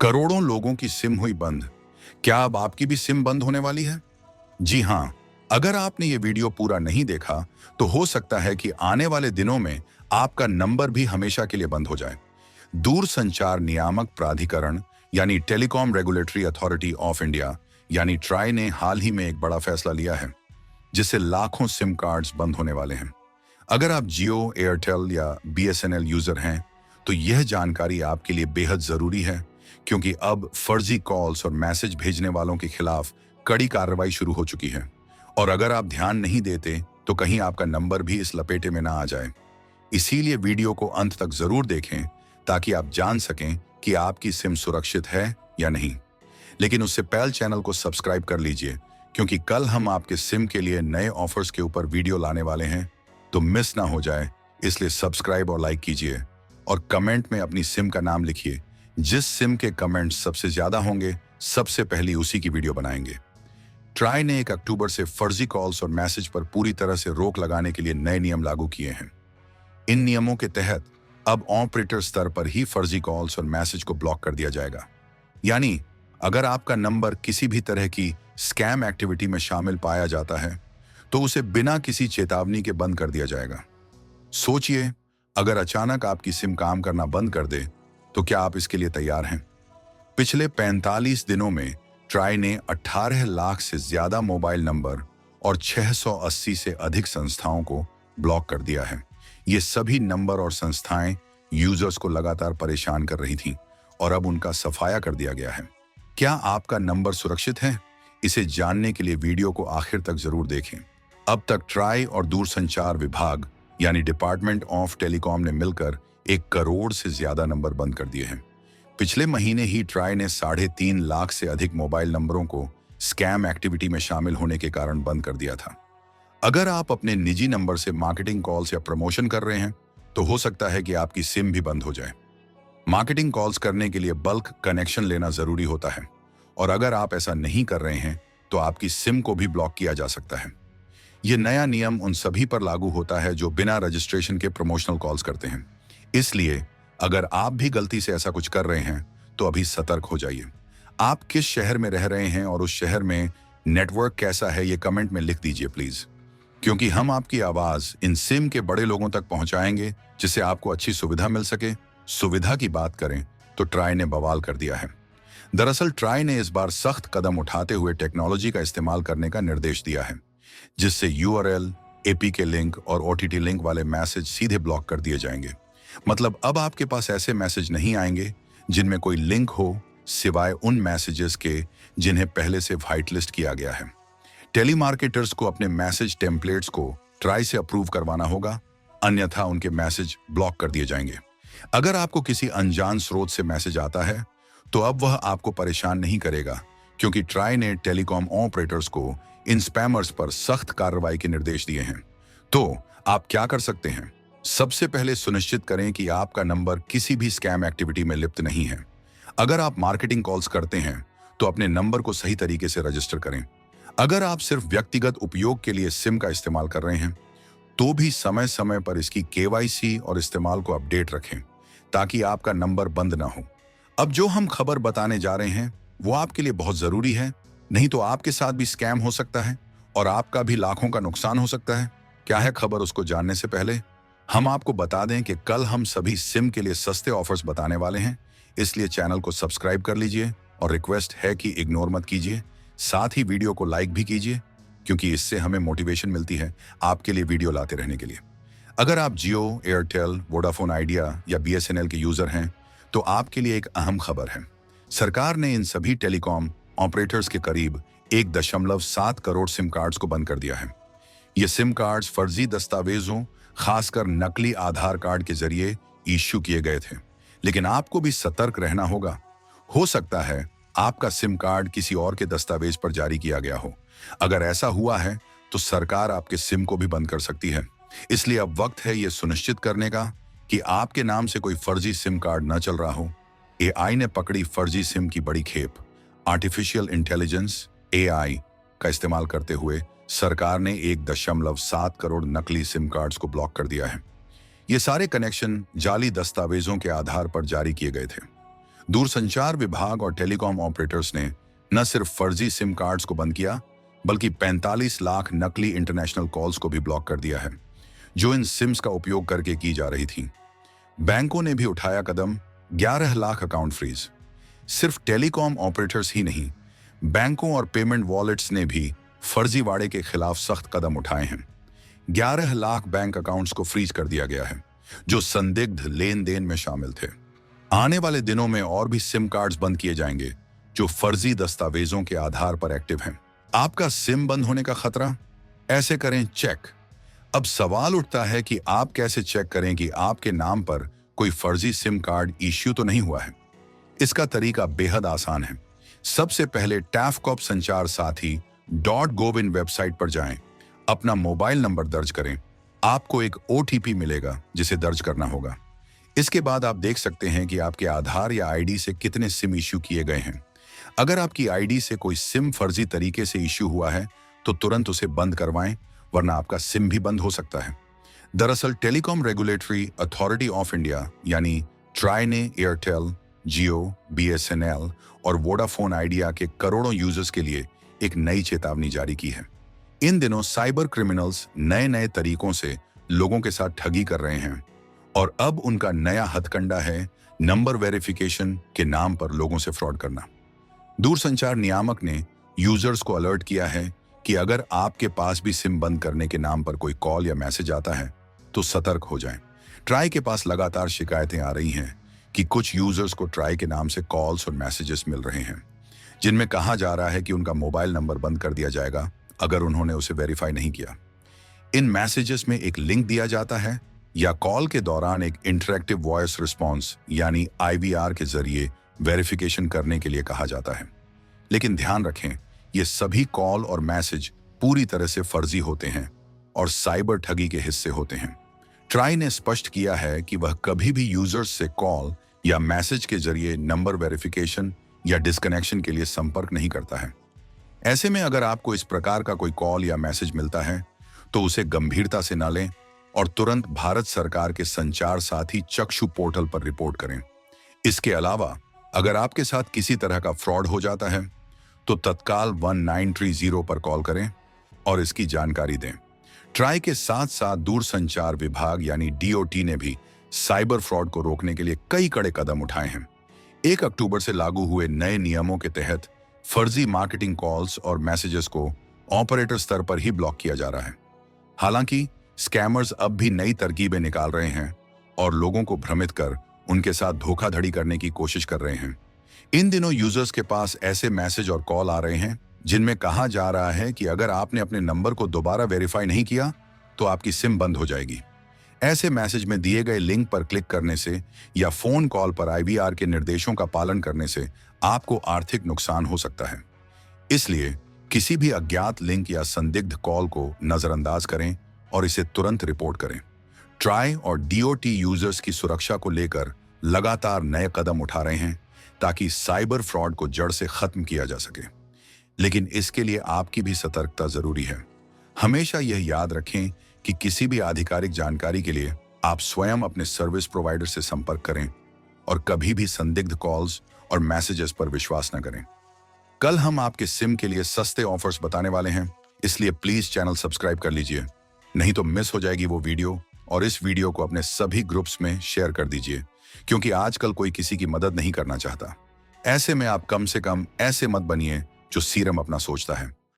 करोड़ों लोगों की सिम हुई बंद। क्या अब आपकी भी सिम बंद होने वाली है? जी हाँ, अगर आपने ये वीडियो पूरा नहीं देखा, तो हो सकता है कि आने वाले दिनों में आपका नंबर भी हमेशा के लिए बंद हो जाए। दूरसंचार नियामक प्राधिकरण यानी telecom regulatory authority of India यानी ट्राई ने हाल ही में एक बड़ा फैसला लिया है, जिससे लाखों सिम कार्ड्स बंद होने वाले हैं। अगर आप जियो, एयरटेल या बीएसएनएल यूजर हैं, तो यह जानकारी आपके लिए बेहद जरूरी है, क्योंकि अब फर्जी कॉल्स और मैसेज भेजने वालों के खिलाफ कड़ी कार्रवाई शुरू हो चुकी है। और अगर आप ध्यान नहीं देते, तो कहीं आपका नंबर भी इस लपेटे में ना आ जाए। इसीलिए वीडियो को अंत तक जरूर देखें, ताकि आप जान सकें कि आपकी सिम सुरक्षित है या नहीं। लेकिन उससे पहले चैनल को सब्सक्राइब कर लीजिए, क्योंकि कल हम आपके सिम के लिए नए ऑफर्स के ऊपर वीडियो लाने वाले हैं, तो मिस ना हो जाए। इसलिए सब्सक्राइब और लाइक कीजिए, और कमेंट में अपनी सिम का नाम लिखिए। जिस सिम के कमेंट्स सबसे ज्यादा होंगे, सबसे पहली उसी की वीडियो बनाएंगे। ट्राई ने 1 अक्टूबर से फर्जी कॉल्स और मैसेज पर पूरी तरह से रोक लगाने के लिए नए नियम लागू किए हैं। इन नियमों के तहत अब ऑपरेटर स्तर पर ही फर्जी कॉल्स और मैसेज को ब्लॉक कर दिया जाएगा। यानी अगर आपका नंबर किसी भी तरह की स्कैम एक्टिविटी में शामिल पाया जाता है, तो उसे बिना किसी चेतावनी के बंद कर दिया जाएगा। सोचिए, अगर अचानक आपकी सिम काम करना बंद कर दे, तो क्या आप इसके लिए तैयार हैं? पिछले 45 दिनों में ट्राई ने 18 लाख से ज्यादा मोबाइल नंबर और 680 से अधिक संस्थाओं को ब्लॉक कर दिया है। ये सभी नंबर और संस्थाएं यूजर्स को लगातार परेशान कर रही थीं, और अब उनका सफाया कर दिया गया है। क्या आपका नंबर सुरक्षित है? इसे जानने के लिए वीडियो को आखिर तक जरूर देखें। अब तक ट्राई और दूरसंचार विभाग यानी डिपार्टमेंट ऑफ टेलीकॉम ने मिलकर 1 करोड़ से ज्यादा नंबर बंद कर दिए हैं। पिछले महीने ही ट्राई ने 3.5 लाख से अधिक मोबाइल नंबरों को स्कैम एक्टिविटी में शामिल होने के कारण बंद कर दिया था। अगर आप अपने निजी नंबर से मार्केटिंग कॉल्स या प्रमोशन कर रहे हैं, तो हो सकता है कि आपकी सिम भी बंद हो जाए। मार्केटिंग कॉल्स करने के लिए बल्क कनेक्शन लेना जरूरी होता है, और अगर आप ऐसा नहीं कर रहे हैं, तो आपकी सिम को भी ब्लॉक किया जा सकता है। यह नया नियम उन सभी पर लागू होता है जो बिना रजिस्ट्रेशन के प्रमोशनल कॉल्स करते हैं। इसलिए अगर आप भी गलती से ऐसा कुछ कर रहे हैं, तो अभी सतर्क हो जाइए। आप किस शहर में रह रहे हैं और उस शहर में नेटवर्क कैसा है, ये कमेंट में लिख दीजिए प्लीज, क्योंकि हम आपकी आवाज इन सिम के बड़े लोगों तक पहुंचाएंगे, जिससे आपको अच्छी सुविधा मिल सके। सुविधा की बात करें तो ट्राई ने बवाल कर दिया है। दरअसल ट्राई ने इस बार सख्त कदम उठाते हुए टेक्नोलॉजी का इस्तेमाल करने का निर्देश दिया है, जिससे यूआरएल, एपीके लिंक और ओटीटी लिंक वाले मैसेज सीधे ब्लॉक कर दिए जाएंगे। मतलब अब आपके पास ऐसे मैसेज नहीं आएंगे जिनमें कोई लिंक हो, सिवाय उन मैसेजेस के जिन्हें पहले से व्हाइट लिस्ट किया गया है। टेलीमार्केटर्स को अपने मैसेज टेम्पलेट्स को ट्राई से अप्रूव करवाना होगा, अन्यथा उनके मैसेज ब्लॉक कर दिए जाएंगे। अगर आपको किसी अनजान स्रोत से मैसेज आता है, तो अब वह आपको परेशान नहीं करेगा, क्योंकि ट्राई ने टेलीकॉम ऑपरेटर्स को इन स्पैमर्स पर सख्त कार्रवाई के निर्देश दिए हैं। तो आप क्या कर सकते हैं? सबसे पहले सुनिश्चित करें कि आपका नंबर किसी भी स्कैम एक्टिविटी में लिप्त नहीं है। अगर आप मार्केटिंग कॉल्स करते हैं, तो अपने नंबर को सही तरीके से रजिस्टर करें। अगर आप सिर्फ व्यक्तिगत उपयोग के लिए सिम का इस्तेमाल कर रहे हैं, तो भी समय समय पर इसकी केवाईसी और इस्तेमाल को अपडेट रखें, ताकि आपका नंबर बंद ना हो। अब जो हम खबर बताने जा रहे हैं, वो आपके लिए बहुत जरूरी है, नहीं तो आपके साथ भी स्कैम हो सकता है और आपका भी लाखों का नुकसान हो सकता है। क्या है खबर, उसको जानने से पहले हम आपको बता दें कि कल हम सभी सिम के लिए सस्ते ऑफर्स बताने वाले हैं। इसलिए चैनल को सब्सक्राइब कर लीजिए, और रिक्वेस्ट है कि इग्नोर मत कीजिए। साथ ही वीडियो को लाइक भी कीजिए, क्योंकि इससे हमें मोटिवेशन मिलती है आपके लिए वीडियो लाते रहने के लिए। अगर आप जियो, एयरटेल, वोडाफोन आइडिया या बीएसएनएल के यूजर हैं, तो आपके लिए एक अहम खबर है। सरकार ने इन सभी टेलीकॉम ऑपरेटर्स के करीब 1.7 करोड़ सिम कार्ड्स को बंद कर दिया है। ये सिम कार्ड्स फर्जी दस्तावेजों, खासकर नकली आधार कार्ड के जरिए इश्यू किए गए थे। लेकिन आपको भी सतर्क रहना होगा। हो सकता है आपका सिम कार्ड किसी और के दस्तावेज पर जारी किया गया हो। अगर ऐसा हुआ है, तो सरकार आपके सिम को भी बंद कर सकती है। इसलिए अब वक्त है यह सुनिश्चित करने का कि आपके नाम से कोई फर्जी सिम कार्ड न चल रहा हो। एआई ने पकड़ी फर्जी सिम की बड़ी खेप। आर्टिफिशियल इंटेलिजेंस एआई का इस्तेमाल करते हुए सरकार ने 1.7 करोड़ नकली सिम कार्ड्स को ब्लॉक कर दिया है। ये सारे कनेक्शन जाली दस्तावेजों के आधार पर जारी किए गए थे। दूरसंचार विभाग और टेलीकॉम ऑपरेटर्स ने न सिर्फ फर्जी सिम कार्ड्स को बंद किया, बल्कि 45 लाख नकली इंटरनेशनल कॉल्स को भी ब्लॉक कर दिया है, जो इन सिम्स का उपयोग करके की जा रही थी। बैंकों ने भी उठाया कदम, 11 लाख अकाउंट फ्रीज। सिर्फ टेलीकॉम ऑपरेटर्स ही नहीं, बैंकों और पेमेंट वॉलेट्स ने भी फर्जीवाड़े के खिलाफ सख्त कदम उठाए हैं। 11 लाख बैंक अकाउंट्स को फ्रीज कर दिया गया है, जो संदिग्ध लेन देन में शामिल थे। आने वाले दिनों में और भी सिम कार्ड्स बंद किए जाएंगे, जो फर्जी दस्तावेजों के आधार पर एक्टिव हैं। आपका सिम बंद होने का खतरा? ऐसे करें चेक। अब सवाल उठता है कि आप कैसे चेक करें कि आपके नाम पर कोई फर्जी सिम कार्ड इश्यू तो नहीं हुआ है। इसका तरीका बेहद आसान है। सबसे पहले टैफकॉप संचार साथी .gov.in वेबसाइट पर जाएं, अपना मोबाइल नंबर दर्ज करें। आपको एक OTP मिलेगा जिसे दर्ज करना होगा। इसके बाद आप देख सकते हैं कि आपके आधार या ID से कितने सिम इश्यू किए गए हैं। अगर आपकी ID से कोई सिम फर्जी तरीके से इश्यू हुआ है तो तुरंत उसे बंद करवाएं, वरना आपका सिम भी बंद हो सकता है। दरअसल telecom regulatory authority of India यानी ट्राई ने एयरटेल, जियो, BSNL और वोडाफोन आइडिया के करोड़ों यूजर्स के लिए एक नई चेतावनी जारी की है। इन दिनों साइबर क्रिमिनल्स नए नए तरीकों से लोगों के साथ ठगी कर रहे हैं और अब उनका नया हथकंडा है नंबर वेरिफिकेशन के नाम पर लोगों से फ्रॉड करना। दूरसंचार नियामक ने यूजर्स को अलर्ट किया है कि अगर आपके पास भी सिम बंद करने के नाम पर कोई कॉल या मैसेज आता है तो सतर्क हो जाएं। ट्राई के पास लगातार शिकायतें आ रही हैं कि कुछ यूजर्स को ट्राई के नाम से कॉल्स और मैसेजेस मिल रहे हैं, जिनमें कहा जा रहा है कि उनका मोबाइल नंबर बंद कर दिया जाएगा अगर उन्होंने उसे वेरीफाई नहीं किया। इन मैसेजेस में एक लिंक दिया जाता है या कॉल के दौरान एक इंटरैक्टिव वॉइस रिस्पॉन्स यानी IVR के जरिए वेरिफिकेशन करने के लिए कहा जाता है। लेकिन ध्यान रखें, ये सभी कॉल और मैसेज पूरी तरह से फर्जी होते हैं और साइबर ठगी के हिस्से होते हैं। ट्राई ने स्पष्ट किया है कि वह कभी भी यूजर्स से कॉल या मैसेज के जरिए नंबर वेरिफिकेशन या डिस्कनेक्शन के लिए संपर्क नहीं करता है। ऐसे में अगर आपको इस प्रकार का कोई कॉल या मैसेज मिलता है तो उसे गंभीरता से न लें और तुरंत भारत सरकार के संचार साथी चक्षु पोर्टल पर रिपोर्ट करें। इसके अलावा अगर आपके साथ किसी तरह का फ्रॉड हो जाता है तो तत्काल 1930 पर कॉल करें और इसकी जानकारी दें। ट्राई के साथ साथ दूरसंचार विभाग यानी DOT ने भी साइबर फ्रॉड को रोकने के लिए कई कड़े कदम उठाए हैं। 1 अक्टूबर से लागू हुए नए नियमों के तहत फर्जी मार्केटिंग कॉल्स और मैसेजेस को ऑपरेटर स्तर पर ही ब्लॉक किया जा रहा है। हालांकि स्कैमर्स अब भी नई तरकीबें निकाल रहे हैं और लोगों को भ्रमित कर उनके साथ धोखाधड़ी करने की कोशिश कर रहे हैं। इन दिनों यूजर्स के पास ऐसे मैसेज और कॉल आ रहे हैं जिनमें कहा जा रहा है कि अगर आपने अपने नंबर को दोबारा वेरीफाई नहीं किया तो आपकी सिम बंद हो जाएगी। ऐसे मैसेज में दिए गए लिंक पर क्लिक करने से या फोन कॉल पर IVR के निर्देशों का पालन करने से आपको आर्थिक नुकसान हो सकता है। इसलिए किसी भी अज्ञात लिंक या संदिग्ध कॉल को नजरअंदाज करें और इसे तुरंत रिपोर्ट करें। ट्राई और DOT यूजर्स की सुरक्षा को लेकर लगातार नए कदम उठा रहे हैं ताकि साइबर फ्रॉड को जड़ से खत्म किया जा सके। लेकिन इसके लिए आपकी भी सतर्कता जरूरी है। हमेशा यह याद रखें कि किसी भी आधिकारिक जानकारी के लिए आप स्वयं अपने सर्विस प्रोवाइडर से संपर्क करें और कभी भी संदिग्ध कॉल्स और मैसेजेस पर विश्वास न करें। कल हम आपके सिम के लिए सस्ते ऑफर्स बताने वाले हैं, इसलिए प्लीज चैनल सब्सक्राइब कर लीजिए, नहीं तो मिस हो जाएगी वो वीडियो। और इस वीडियो को अपने सभी ग्रुप्स में शेयर कर दीजिए, क्योंकि आजकल कोई किसी की मदद नहीं करना चाहता। ऐसे में आप कम से कम ऐसे मत बनिए जो सीरम अपना सोचता है।